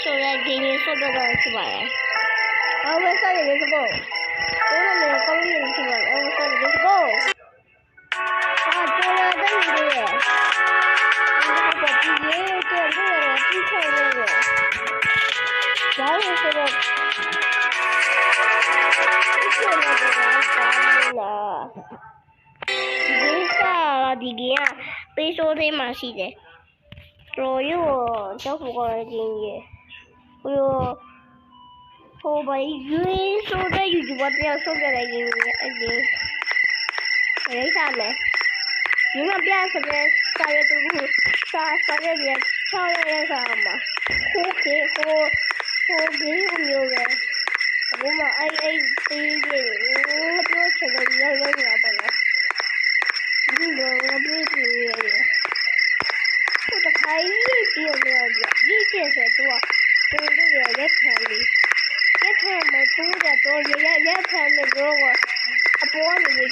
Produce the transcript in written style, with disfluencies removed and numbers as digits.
ဆိုတဲ့ဒီနေ့ဆိုတော့ဖြစ်ပါတယ်။အော်ဝက်ဆက်ရေစကော။တော်လည်းကောင်းနေဖြစ်ပါတယ်။အော်ဝက်ဆက်ရေစကော။ဟာတော်လည်းတည်းကြီးရဲ့။ဒီကတော့ဒီရေတော်လည်းပြီးချင်ရဲ့။ဒါလို့ဆိုတော့ဒီလိုလည်းကောင်းလား။ဒီစားဒီကပေးဆိုသေးမှရှိတယ်။တော်ရောကျောက်ပေါ်ကချင်းရဲ့ဟိုဘာယူဆိုတဲ့ YouTuber တယောက်ဆိုကြတယ်ရင်အဲ့ဒီရိတ်စားမယ်ဒီမှာပြဆိုတဲ့စာရွက်တူစာရွက်ရ6ရက်စာမှာခိုးခေဟိုဂိမ်းမျိုးပဲဘုမအဲ့ပေးတယ်ပြောချင်တယ်ရောက်လာပါလားဒီလိုပြေးပြေးရတယ်ဟိုတခိုင်းကြီးပြောရတယ်ဒီကျဲဆိုတော့တူတူရရက်ခံလေးရက်ခံမတူတော့ရက်ခံနေတော့အပေါ်နေပြီ